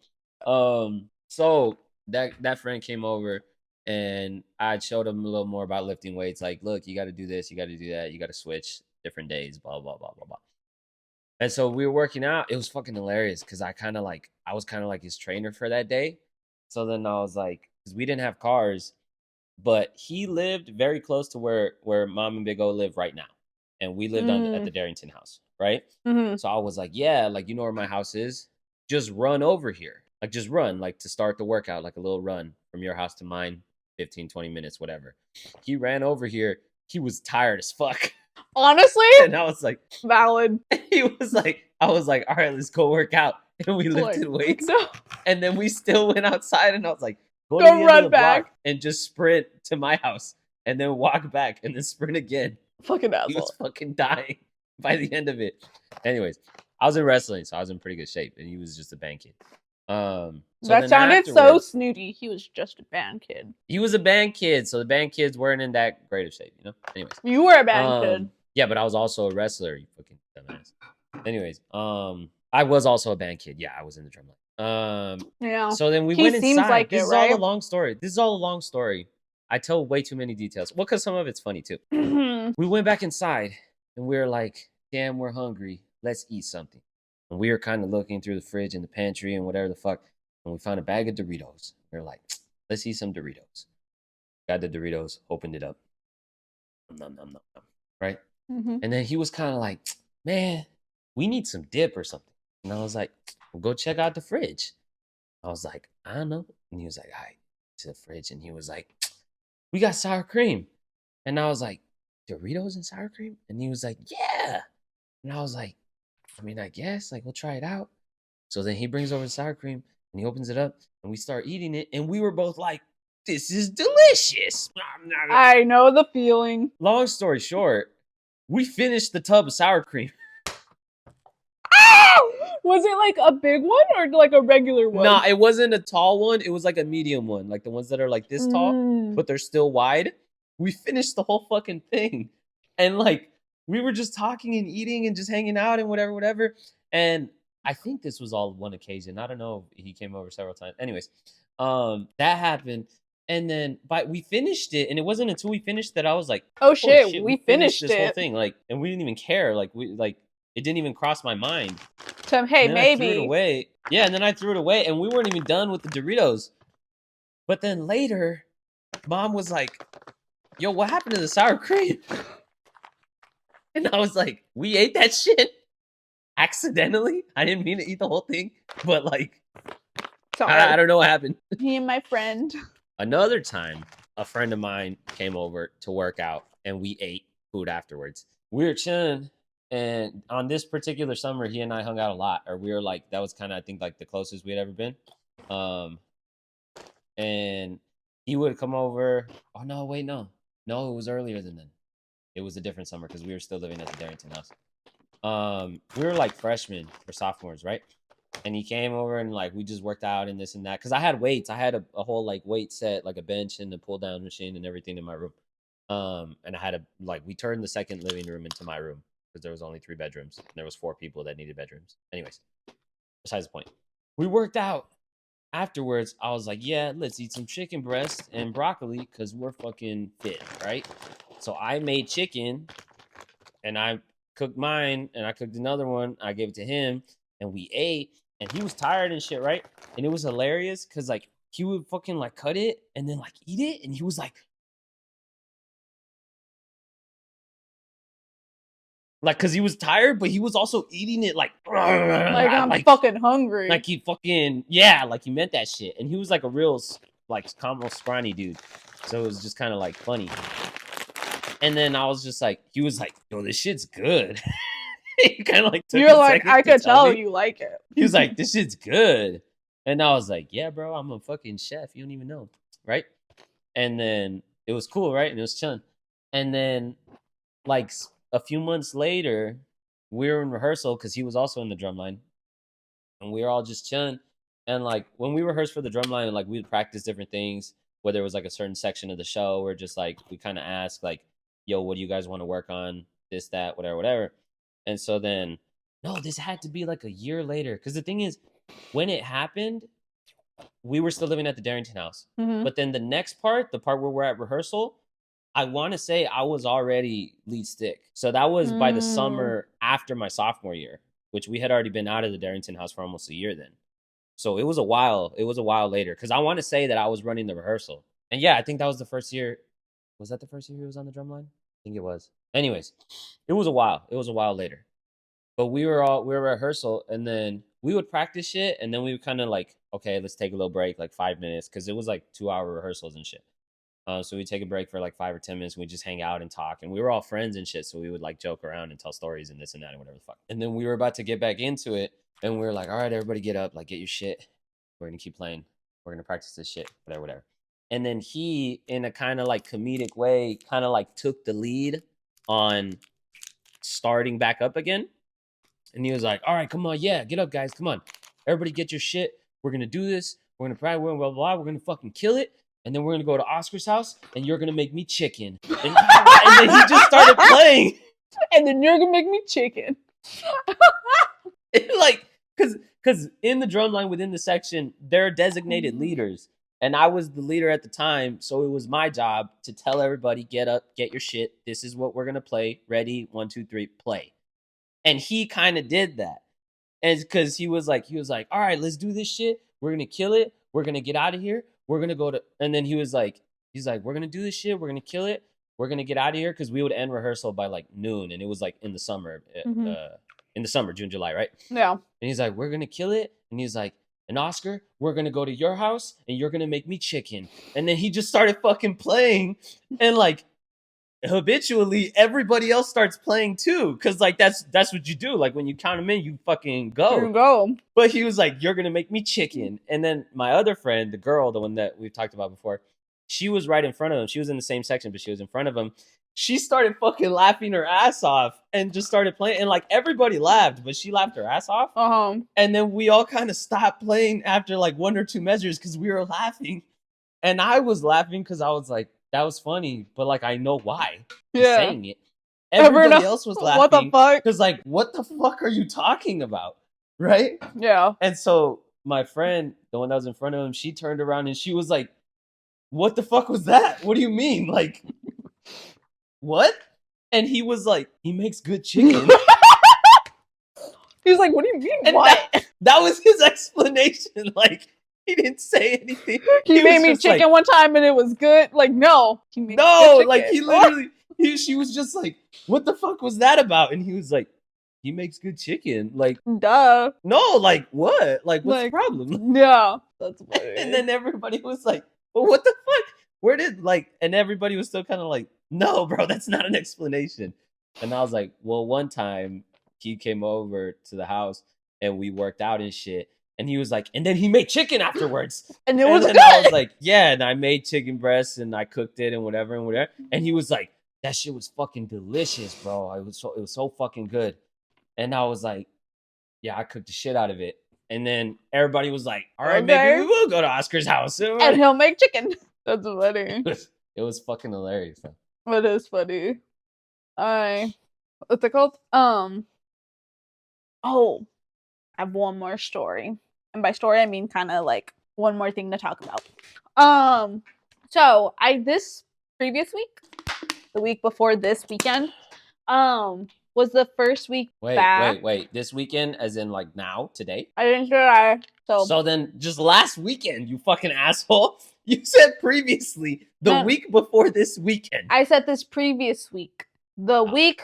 so that friend came over and I showed him a little more about lifting weights. Like, look, you got to do this, you got to do that, you got to switch different days, blah blah blah blah blah. And so we were working out. It was fucking hilarious because I was kind of like his trainer for that day. So then I was like, because we didn't have cars, but he lived very close to where Mom and Big O live right now, and we lived at the Darrington house, right? Mm-hmm. So I was like, yeah, like you know where my house is, just run over here, like just run, like to start the workout, like a little run from your house to mine, 15, 20 minutes, whatever. He ran over here. He was tired as fuck. Honestly, And I was like, valid. he was like, I was like, all right, let's go work out. And we lifted weights. No. And then we still went outside and I was like, go to Go the end run of the back. block and just sprint to my house and then walk back and then sprint again. Fucking He was asshole. fucking dying by the end of it. Anyways, I was in wrestling, so I was in pretty good shape, and he was just a band kid. So That then sounded so afterwards, snooty. He was just a band kid. he was a band kid, so the band kids weren't in that great of shape, you know. Anyways, You were a band kid. yeah, but I was also a wrestler. You fucking dumbass. Anyways, I was also a band kid. Yeah, I was in the drum line. Yeah. So then we He went seems inside. like This it, is all a right? long story. This is all a long story. I tell way too many details. Well, because some of it's funny too. We went back inside and we were like, damn, we're hungry. Let's eat something. And we were kind of looking through the fridge and the pantry and whatever the fuck. And we found a bag of Doritos. We were like, let's eat some Doritos. Got the Doritos, opened it up. Nom, nom, nom, nom. Right? Mm-hmm. And then he was kind of like, man, we need some dip or something. And I was like, well, go check out the fridge. I was like, I don't know. And he was like, all right, to the fridge. And he was like, we got sour cream. And I was like, Doritos and sour cream? And he was like, yeah. And I was like, I mean, I guess, like, we'll try it out. So then he brings over the sour cream and he opens it up and we start eating it. And we were both like, this is delicious. I know the feeling. Long story short, we finished the tub of sour cream. Was it like a big one or like a regular one? Nah, it wasn't a tall one. It was like a medium one, like the ones that are like this tall, but they're still wide. We finished the whole fucking thing. And like, we were just talking and eating and just hanging out and whatever, whatever. And I think this was all one occasion. I don't know if he came over several times. Anyways, that happened. And then we finished it, and it wasn't until we finished that I was like, oh shit, we finished this whole thing. Like, and we didn't even care. Like, it didn't even cross my mind. Hey, maybe. I threw it away. Yeah, and then I threw it away, and we weren't even done with the Doritos. But then later, Mom was like, yo, what happened to the sour cream? And I was like, we ate that shit accidentally. I didn't mean to eat the whole thing, but like, I don't know what happened. Me and my friend. Another time, a friend of mine came over to work out, and we ate food afterwards. We were chilling. And on this particular summer, he and I hung out a lot, or we were like, that was kind of, I think, like the closest we had ever been. And he would come over. Oh, no, wait, no. No, it was earlier than then. It was a different summer because we were still living at the Darrington house. We were like freshmen or sophomores, right? And he came over and like we just worked out and this and that. Because I had weights. I had a whole like weight set, like a bench and a pull down machine and everything in my room. And I had we turned the second living room into my room. Because there was only 3 bedrooms and there was 4 people that needed bedrooms. Anyways, besides the point. We worked out. Afterwards, I was like, yeah, let's eat some chicken breast and broccoli because we're fucking fit, right? So I made chicken and I cooked mine and I cooked another one. I gave it to him and we ate and he was tired and shit, right? And it was hilarious because like he would fucking like cut it and then like eat it and he was like, like because he was tired, but he was also eating it like I'm fucking hungry. like he fucking like he meant that shit, and he was like a real like almost scrawny dude, so it was just kind of like funny. And then I was just like, he was like, yo, this shit's good. He kind of like took You're like, I could tell you like it. He was like, this shit's good. And I was like, yeah, bro, I'm a fucking chef. You don't even know. Right? And then it was cool, right? And it was chilling. And then like a few months later, we were in rehearsal because he was also in the drumline. And we were all just chilling. And like when we rehearsed for the drumline, like we'd practice different things, whether it was like a certain section of the show or just like we kind of asked like, yo, what do you guys want to work on? This, that, whatever. And so then, no, this had to be like a year later. Because the thing is, when it happened, we were still living at the Darrington house. Mhm. But then the next part, the part where we're at rehearsal, I want to say I was already lead stick. So that was by the summer after my sophomore year, which we had already been out of the Darrington house for almost a year then. So it was a while. It was a while later. Because I want to say that I was running the rehearsal. And yeah, I think that was the first year. Was that the first year he was on the drumline? I think it was. Anyways, it was a while. It was a while later. But we were at rehearsal, and then we would practice shit, and then we would kind of like, okay, let's take a little break, like 5 minutes, because it was like 2-hour rehearsals and shit. So we'd take a break for like 5 or 10 minutes, and we'd just hang out and talk. And we were all friends and shit, so we would like joke around and tell stories and this and that and whatever the fuck. And then we were about to get back into it, and we were like, all right, everybody get up, like get your shit. We're gonna keep playing. We're gonna practice this shit, whatever. And then he, in a kind of like comedic way, kind of like took the lead on starting back up again. And he was like, all right, come on, yeah, get up, guys, come on. Everybody get your shit. We're going to do this. We're going to practice, blah, blah, blah. We're going to fucking kill it. And then we're going to go to Oscar's house, and you're going to make me chicken. And then he just started playing. And then you're going to make me chicken. Like, because in the drumline within the section, there are designated leaders. And I was the leader at the time, so it was my job to tell everybody, get up, get your shit. This is what we're going to play. Ready, 1, 2, 3, play. And he kind of did that. And because he was like, all right, let's do this shit. We're going to kill it. We're going to get out of here. We're going to go to, and then he's like, we're going to do this shit. We're going to kill it. We're going to get out of here. Because we would end rehearsal by like noon. And it was like in the summer, June, July, right? Yeah. And he's like, we're going to kill it. And he's like, and Oscar, we're going to go to your house and you're going to make me chicken. And then he just started fucking playing. And like, habitually everybody else starts playing too, because like that's what you do. Like when you count them in, you fucking go. But he was like, you're gonna make me chicken. And then my other friend, the girl, the one that we've talked about before, she was right in front of him. She was in the same section, but she was in front of him. She started fucking laughing her ass off and just started playing, and like everybody laughed, but she laughed her ass off. And then we all kind of stopped playing after like 1 or 2 measures because we were laughing. And I was laughing because I was like, that was funny, but like I know why he's saying it. Everybody else was laughing. What the fuck? Because like, what the fuck are you talking about? Right? Yeah. And so my friend, the one that was in front of him, she turned around and she was like, what the fuck was that? What do you mean? Like, what? And he was like, he makes good chicken. He was like, what do you mean? And what? That was his explanation. Like, he didn't say anything. He made me chicken like, one time and it was good. Like, no. Like he literally, she was just like, what the fuck was that about? And he was like, he makes good chicken. Like, duh. No, like what? Like, what's the problem? Yeah. That's funny. And then everybody was like, well, what the fuck? Where did, like, and everybody was still kind of like, no, bro, that's not an explanation. And I was like, well, one time he came over to the house and we worked out and shit. And he was like, and then he made chicken afterwards. And it was good. I was like, yeah, and I made chicken breasts and I cooked it and whatever. And he was like, that shit was fucking delicious, bro. It was so fucking good. And I was like, yeah, I cooked the shit out of it. And then everybody was like, all right, maybe we will go to Oscar's house. And he'll make chicken. That's funny. It was fucking hilarious. It is funny. What's it called? Oh, I have one more story. And by story, I mean kind of like one more thing to talk about. So this previous week, the week before this weekend, was the first week back. Wait. This weekend, as in like now, today? I didn't try. So then just last weekend, you fucking asshole. You said previously, the week before this weekend. I said this previous week. The week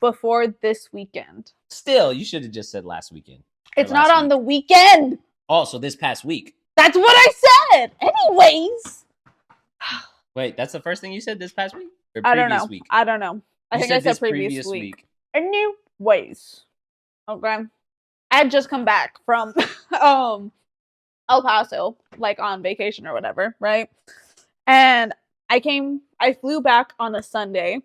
before this weekend. Still, you should have just said last weekend. It's not on the weekend. Oh, so this past week. That's what I said. Anyways. Wait, that's the first thing you said this past week? Or I don't know. week? I don't know. I think I said previous week. Anyways. Okay. I had just come back from El Paso, like on vacation or whatever, right? And I flew back on a Sunday.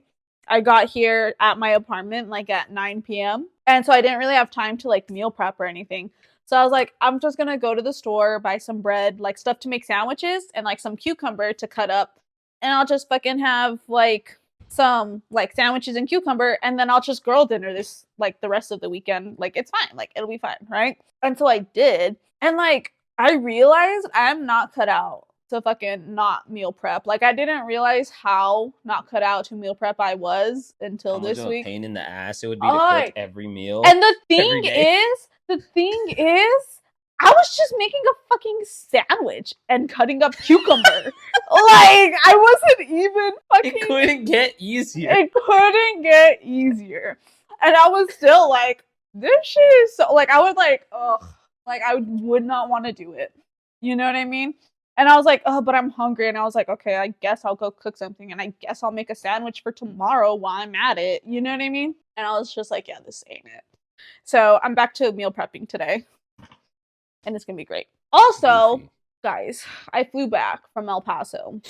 I got here at my apartment like at 9 p.m. And so I didn't really have time to like meal prep or anything. So I was like, I'm just going to go to the store, buy some bread, like stuff to make sandwiches and like some cucumber to cut up. And I'll just fucking have like some like sandwiches and cucumber. And then I'll just girl dinner this like the rest of the weekend. Like it's fine. Like it'll be fine. Right. And so I did. And like I realized I'm not cut out to fucking not meal prep. Like I didn't realize how not cut out to meal prep I was until this week. A pain in the ass it would be to cook every meal. And the thing is, I was just making a fucking sandwich and cutting up cucumber. Like I wasn't even fucking. It couldn't get easier. And I was still like, this shit is so like I was like, ugh, like I would not want to do it. You know what I mean? And I was like, oh, but I'm hungry. And I was like, okay, I guess I'll go cook something. And I guess I'll make a sandwich for tomorrow while I'm at it. You know what I mean? And I was just like, yeah, this ain't it. So I'm back to meal prepping today. And it's going to be great. Also, guys, I flew back from El Paso.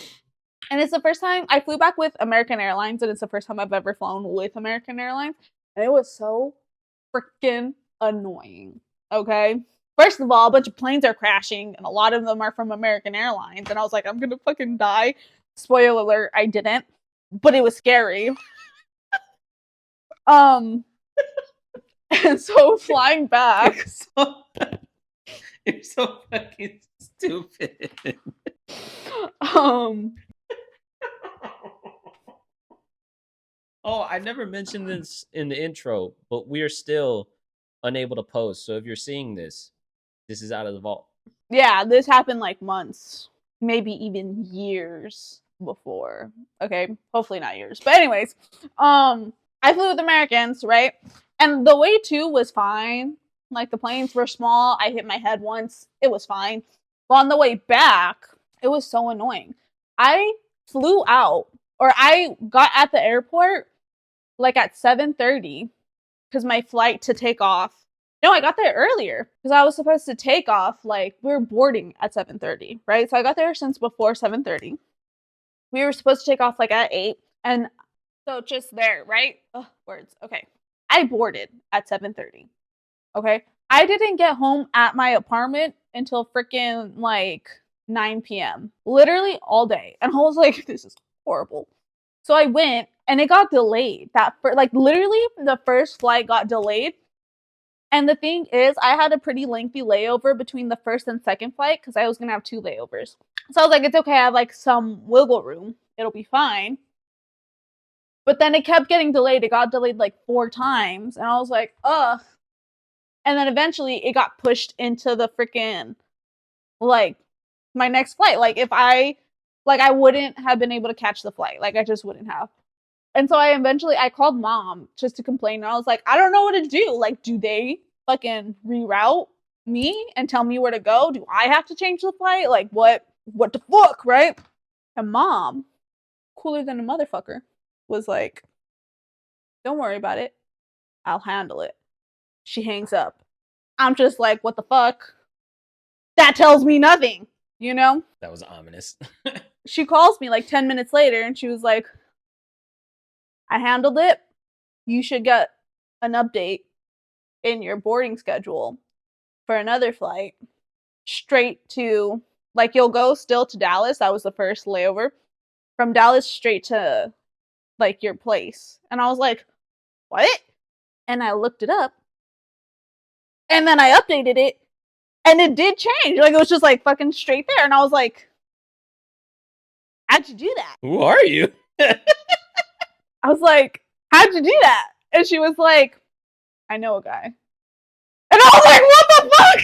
And it's the first time I flew back with American Airlines. And it's the first time I've ever flown with American Airlines. And it was so freaking annoying. Okay? First of all, a bunch of planes are crashing, and a lot of them are from American Airlines. And I was like, I'm gonna fucking die. Spoiler alert, I didn't. But it was scary. And so flying back. You're so fucking stupid. Oh, I never mentioned this in the intro, but we are still unable to post. So if you're seeing this, this is out of the vault. Yeah, this happened like months, maybe even years before. Okay, hopefully not years. But anyways, I flew with Americans, right? And the way to was fine. Like the planes were small. I hit my head once. It was fine. But on the way back, it was so annoying. I flew out, or I got at the airport like at 7:30 because my flight to take off. No, I got there earlier because I was supposed to take off, like, we were boarding at 7:30, right? So I got there since before 7:30. We were supposed to take off, like, at 8. And so just there, right? Ugh, words. Okay. I boarded at 7:30. Okay? I didn't get home at my apartment until freaking, like, 9 p.m. Literally all day. And I was like, this is horrible. So I went, and it got delayed. Literally, the first flight got delayed. And the thing is, I had a pretty lengthy layover between the first and second flight because I was going to have 2 layovers. So I was like, it's okay. I have like some wiggle room. It'll be fine. But then it kept getting delayed. It got delayed like 4 times. And I was like, ugh. And then eventually it got pushed into the freaking, like, my next flight. Like, if I wouldn't have been able to catch the flight. Like, I just wouldn't have. And so I called mom just to complain. And I was like, I don't know what to do. Like, do they fucking reroute me and tell me where to go? Do I have to change the flight? Like, what the fuck, right? And mom, cooler than a motherfucker, was like, don't worry about it. I'll handle it. She hangs up. I'm just like, what the fuck? That tells me nothing, you know? That was ominous. She calls me like 10 minutes later and she was like, I handled it. You should get an update in your boarding schedule for another flight straight to, like, you'll go still to Dallas. That was the first layover. From Dallas straight to, like, your place. And I was like, what? And I looked it up. And then I updated it. And it did change. Like, it was just, like, fucking straight there. And I was like, how'd you do that? Who are you? I was like, how'd you do that? And she was like, I know a guy. And I was like, what the fuck?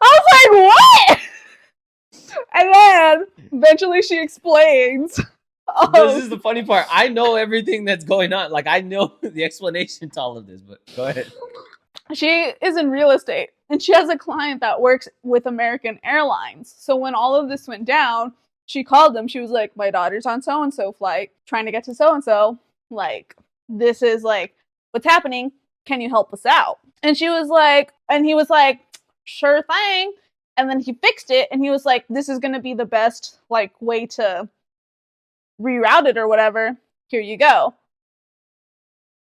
I was like, what? And then eventually she explains This Oh, is the funny part. I know everything that's going on. Like I know the explanation to all of this, but go ahead. she is in real estate and she has a client that works with American Airlines. So when all of this went down, she called them. She was like, my daughter's on so and so flight, trying to get to so and so. Like, this is like what's happening. Can you help us out? And she was like, and he was like, sure thing. And then he fixed it and he was like, this is going to be the best like way to reroute it or whatever. Here you go.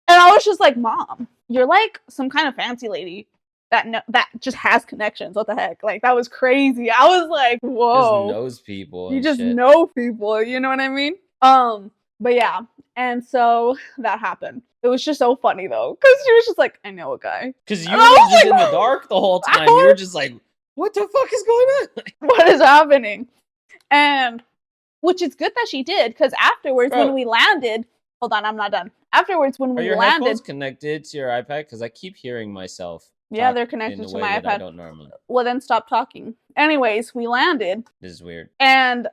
And I was just like, Mom, you're like some kind of fancy lady that just has connections. What the heck? Like that was crazy. I was like, Just whoa. knows people You and just shit. know people, you know what I mean? But yeah. And so that happened. It was just so funny though. Cause she was just like, I know a guy. Because you And were I was just like, in the dark the whole I time. You were was- just like, what the fuck is going on? what is happening? And which is good that she did, because afterwards Bro. when we landed, hold on, I'm not done. Afterwards when Are we your landed, headphones connected to your iPad? Because I keep hearing myself. yeah, talk they're in connected a to way my that I iPad. don't normally. Well, then stop talking. Anyways, we landed, This is weird. and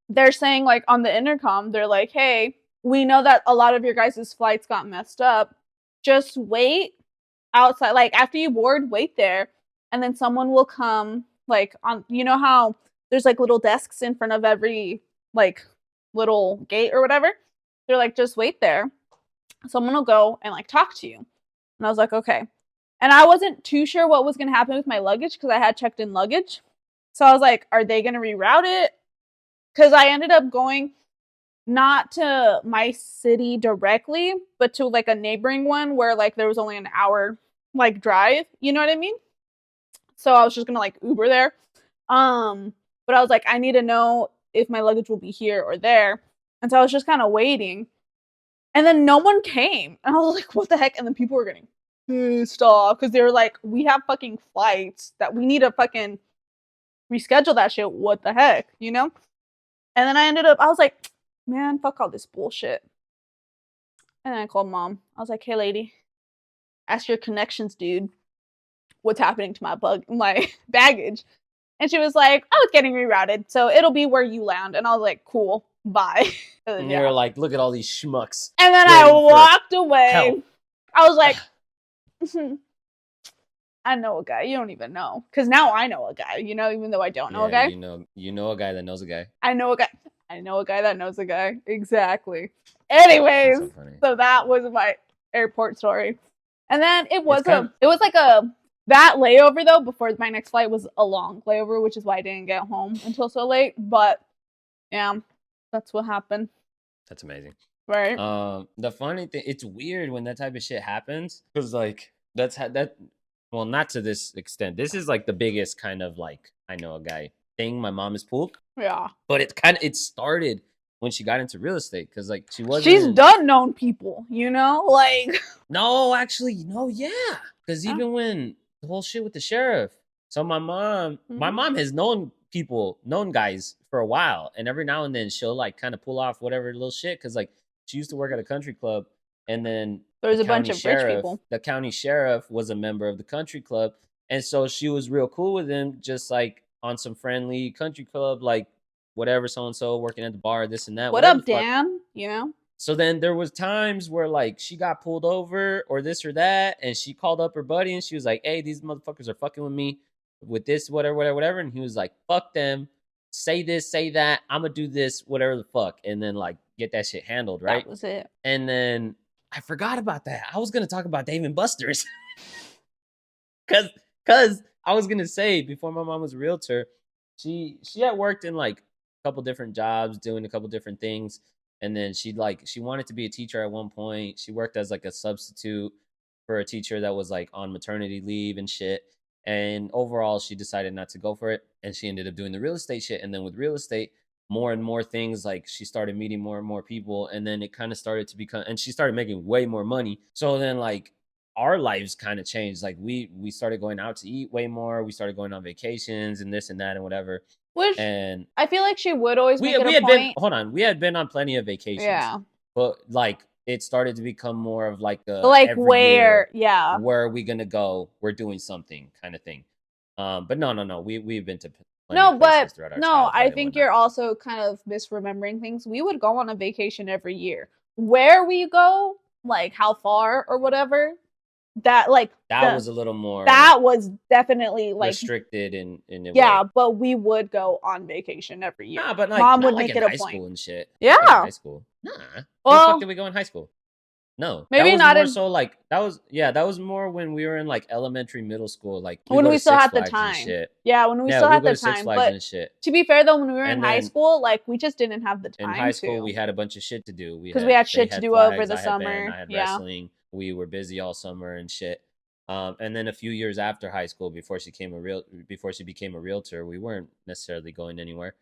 they're saying like on the intercom, they're like, "Hey, we know that a lot of your guys' flights got messed up. Just wait outside. Like after you board, wait there, and then someone will come. Like on, you know how there's like little desks in front of every like little gate or whatever. They're like, just wait there. Someone will go and like talk to you." And I was like, okay. And I wasn't too sure what was going to happen with my luggage because I had checked in luggage. So I was like, are they going to reroute it? Because I ended up going not to my city directly, but to like a neighboring one where like there was only an hour like drive. You know what I mean? So I was just gonna like Uber there. But I was like, I need to know if my luggage will be here or there. And so I was just kind of waiting. And then no one came. And I was like, what the heck? And then people were getting pissed off because they were like, we have fucking flights that we need to fucking reschedule that shit. What the heck? You know? And then I was like, man, fuck all this bullshit. And then I called Mom. I was like, hey, lady, ask your connections, dude. What's happening to my baggage? And she was like, oh, it's getting rerouted. So it'll be where you land. And I was like, cool, bye. And you're like, look at all these schmucks. And then I walked away. Help. I was like, I know a guy. You don't even know. Because now I know a guy, you know, even though I don't know a guy. You know a guy that knows a guy. I know a guy. I know a guy that knows a guy. Exactly. Anyways, so that was my airport story. And then it was that layover though, before my next flight was a long layover, which is why I didn't get home until so late. But yeah, that's what happened. That's amazing. Right. The funny thing, it's weird when that type of shit happens because like that. Well, not to this extent. This is like the biggest kind of like I know a guy thing my mom has pulled. Yeah. But it started when she got into real estate because like she's done known people, you know, like no, actually, yeah, because even when the whole shit with the sheriff, so my mom has known guys for a while, and every now and then she'll like kind of pull off whatever little shit because like she used to work at a country club, and then there's a bunch of rich people. The county sheriff was a member of the country club, and so she was real cool with him, just like on some friendly country club, like whatever, so and so working at the bar, this and that. What up, Dan? You know. So then there was times where like she got pulled over or this or that, and she called up her buddy and she was like, "Hey, these motherfuckers are fucking with me with this, whatever." And he was like, "Fuck them. Say this, say that. I'm gonna do this, whatever the fuck," and then like get that shit handled, right? That was it. And then I forgot about that. I was gonna talk about Dave and Buster's, cause I was gonna say before my mom was a realtor, she had worked in like a couple different jobs, doing a couple different things. And then she wanted to be a teacher at one point. She worked as like a substitute for a teacher that was like on maternity leave and shit. And overall, she decided not to go for it. And she ended up doing the real estate shit. And then with real estate, more and more things, like she started meeting more and more people. And then it kind of started to become, and she started making way more money. So then like our lives kind of changed. Like we started going out to eat way more. We started going on vacations and this and that and whatever. Which, and I feel like she would always make it a point. We had been on plenty of vacations. Yeah. But like it started to become more of like a like where are we gonna go? We're doing something kind of thing. But no. We've been to No, but throughout our no, childhood I and think whatnot. you're also kind of misremembering things. We would go on a vacation every year. Where we go, like how far or whatever, that like That was a little more that was definitely like restricted in a yeah, way. but we would go on vacation every year. Nah, but like Mom not would like make in it a high point. school and shit. Not like in Yeah. high school. Nah. Where the fuck Well, did we go in high school? No, that maybe was not more in so like that was more when we were in like elementary, middle school. Like we when go we to still Six had the Flags and time. shit. Yeah, when we Yeah, still we had go the to Six time. Flags But and shit. to be fair though, when we were in And high then school, like we just didn't have the in time high school, to. we had a bunch of shit to do. Because we had They shit to had do over flags, the I had band, summer. I had Yeah. wrestling. We were busy all summer and shit. And then a few years after high school, before she became a realtor, we weren't necessarily going anywhere.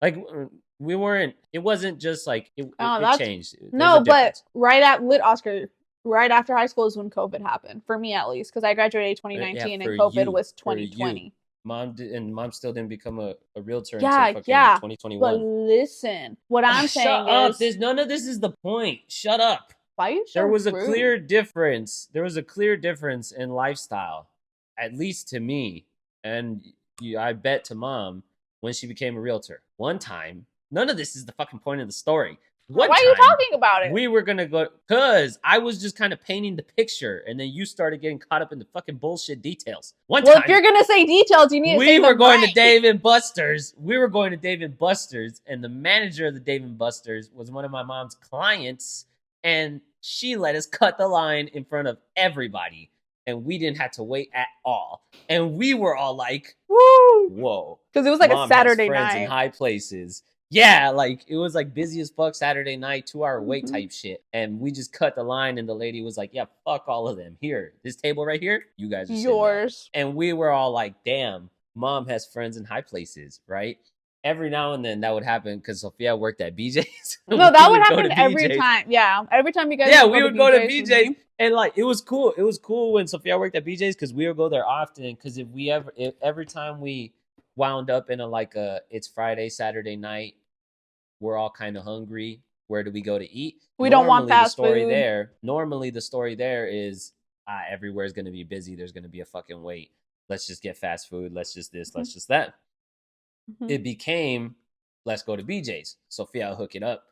Like we weren't. It wasn't just like it changed. There's no, a difference. but right at lit Oscar, right after high school is when COVID happened for me at least, because I graduated 2019 and COVID was 2020. Mom still didn't become a realtor Yeah, until fucking yeah. 2021. But listen, what I'm saying Shut up. is, There's none of this is the point. Shut up. why are you so There was a rude? clear difference. There was a clear difference in lifestyle, at least to me, and I bet to Mom when she became a realtor. One time, none of this is the fucking point of the story. Why are you talking about it? We were gonna go because I was just kind of painting the picture, and then you started getting caught up in the fucking bullshit details. One time, if you're gonna say details, you need to say we were going right. to Dave and Buster's. We were going to Dave and Buster's, and the manager of the Dave and Buster's was one of my mom's clients, and she let us cut the line in front of everybody, and we didn't have to wait at all. And we were all like, "Woo!" Whoa, because it was like Mom a Saturday has friends night in high places. Yeah, like it was like busy as fuck Saturday night, 2-hour wait Mhm. type shit. And we just cut the line, and the lady was like, yeah, fuck all of them. Here, this table right here, you guys are sitting at." Yours. And we were all like, damn, Mom has friends in high places, right? Every now and then that would happen because Sophia worked at BJ's. No, that would go happen to every BJ's. time. Yeah, every time you guys. Yeah, would we go would go to BJ's with BJ's, me. and like it was cool. It was cool when Sophia worked at BJ's because we would go there often. Because if every time we wound up in a it's Friday, Saturday night, we're all kind of hungry. Where do we go to eat? We don't want fast food. Normally the story there is everywhere's going to be busy. There's going to be a fucking wait. Let's just get fast food. Let's just this. Let's just that. Mhm. It became let's go to BJ's. Sophia would hook it up,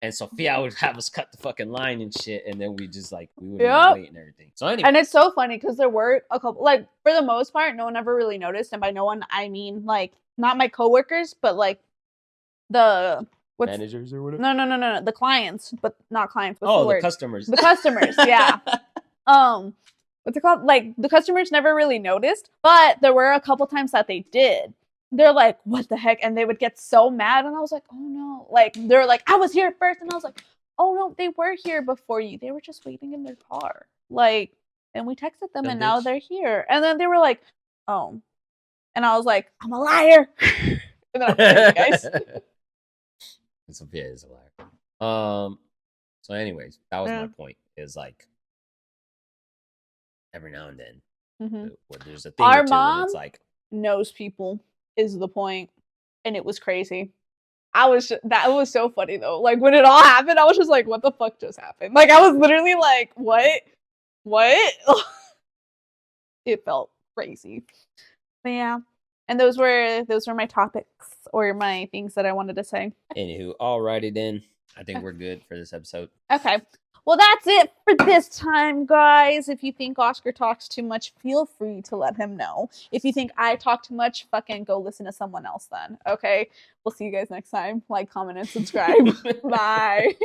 and Sophia would have us cut the fucking line and shit, and then we just like we would wait and everything. So anyway, And it's so funny because there were a couple, like for the most part, no one ever really noticed, and by no one I mean like not my coworkers, but like the managers or whatever. No, the clients, but not clients. What's Oh, the the word? customers. The customers, yeah. What's it called? Like the customers never really noticed, but there were a couple times that they did. They're like, "What the heck?" And they would get so mad, and I was like, "Oh no!" Like they're like, "I was here first," and I was like, "Oh no, they were here before you. They were just waiting in their car." Like, and we texted them, and now they're here. And then they were like, "Oh," and I was like, "I'm a liar." And then I'm like, guys. Sophia is a liar. So anyways, that was Yeah. my point. Is like every now and then, there's a thing Our or two, and mom it's like knows people is the point, and it was crazy. That was so funny though. Like when it all happened, I was just like, "What the fuck just happened?" Like I was literally like, "What? What?" It felt crazy. But yeah, and those were my topics or my things that I wanted to say. Anywho, alrighty then. I think we're good for this episode. Okay. Well, that's it for this time, guys. If you think Oscar talks too much, feel free to let him know. If you think I talk too much, fucking go listen to someone else then. Okay? We'll see you guys next time. Like, comment, and subscribe. Bye.